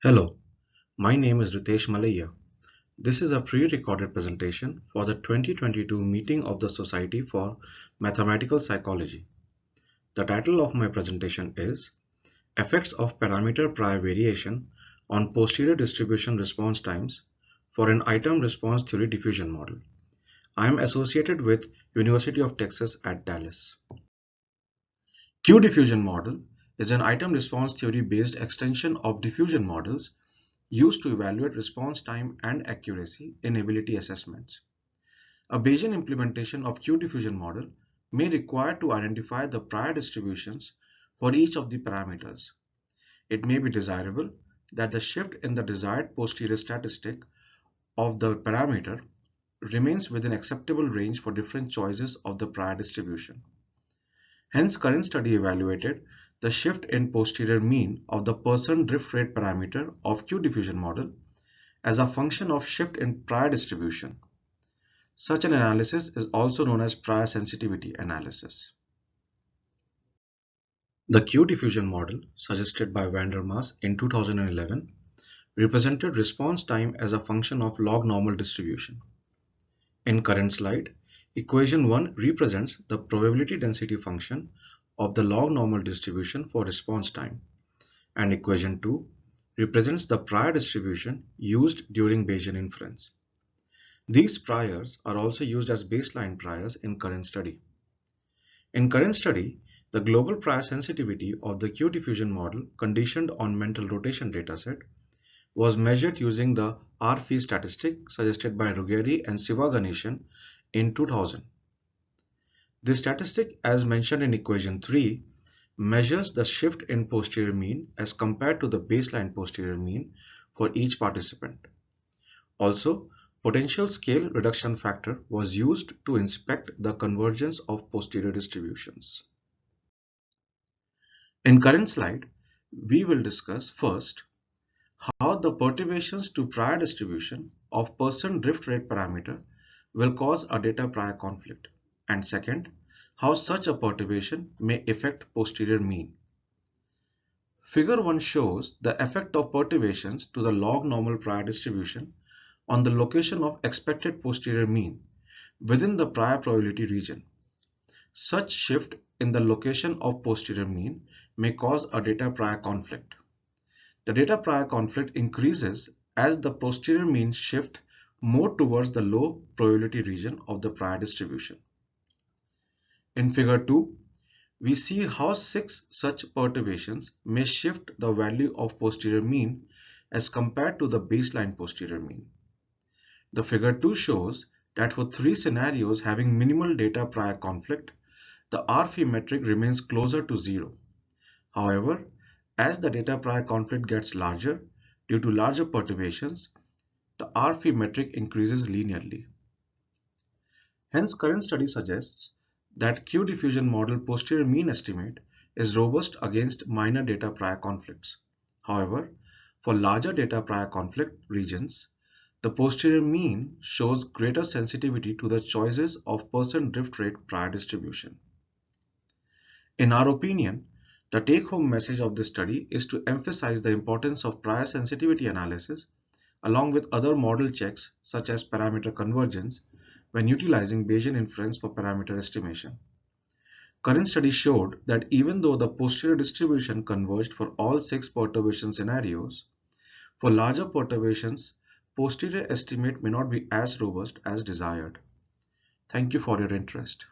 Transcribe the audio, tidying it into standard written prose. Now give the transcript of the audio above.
Hello, my name is Ritesh Malaya. This is a pre-recorded presentation for the 2022 meeting of the Society for Mathematical Psychology. The title of my presentation is Effects of Parameter Prior Variation on Posterior Distribution Response Times for an Item Response Theory Diffusion Model. I am associated with University of Texas at Dallas. Q-diffusion model is an item response theory based extension of diffusion models used to evaluate response time and accuracy in ability assessments. A Bayesian implementation of Q-diffusion model may require to identify the prior distributions for each of the parameters. It may be desirable that the shift in the desired posterior statistic of the parameter remains within acceptable range for different choices of the prior distribution. Hence, current study evaluated the shift in posterior mean of the Pearson drift rate parameter of Q-diffusion model as a function of shift in prior distribution. Such an analysis is also known as prior sensitivity analysis. The Q-diffusion model, suggested by van der Maas in 2011, represented response time as a function of log normal distribution. In current slide, equation 1 represents the probability density function of the log normal distribution for response time, and equation 2 represents the prior distribution used during Bayesian inference. These priors are also used as baseline priors in current study. In current study, the global prior sensitivity of the Q-diffusion model conditioned on mental rotation dataset was measured using the R-phi statistic suggested by Ruggeri and Sivaganesan in 2000. This statistic, as mentioned in equation 3, measures the shift in posterior mean as compared to the baseline posterior mean for each participant. Also, potential scale reduction factor was used to inspect the convergence of posterior distributions. In current slide, we will discuss first how the perturbations to prior distribution of Pearson drift rate parameter will cause a data prior conflict, and second, how such a perturbation may affect posterior mean. Figure 1 shows the effect of perturbations to the log normal prior distribution on the location of expected posterior mean within the prior probability region. Such shift in the location of posterior mean may cause a data prior conflict. The data prior conflict increases as the posterior mean shift more towards the low probability region of the prior distribution. In figure 2, we see how 6 such perturbations may shift the value of posterior mean as compared to the baseline posterior mean. The figure 2 shows that for 3 scenarios having minimal data prior conflict, the R-phi metric remains closer to 0. However, as the data prior conflict gets larger due to larger perturbations, the R-phi metric increases linearly. Hence, current study suggests that Q-diffusion model posterior mean estimate is robust against minor data prior conflicts. However, for larger data prior conflict regions, the posterior mean shows greater sensitivity to the choices of Pearson drift rate prior distribution. In our opinion, the take-home message of this study is to emphasize the importance of prior sensitivity analysis along with other model checks such as parameter convergence when utilizing Bayesian inference for parameter estimation. Current study showed that even though the posterior distribution converged for all 6 perturbation scenarios, for larger perturbations, posterior estimate may not be as robust as desired. Thank you for your interest.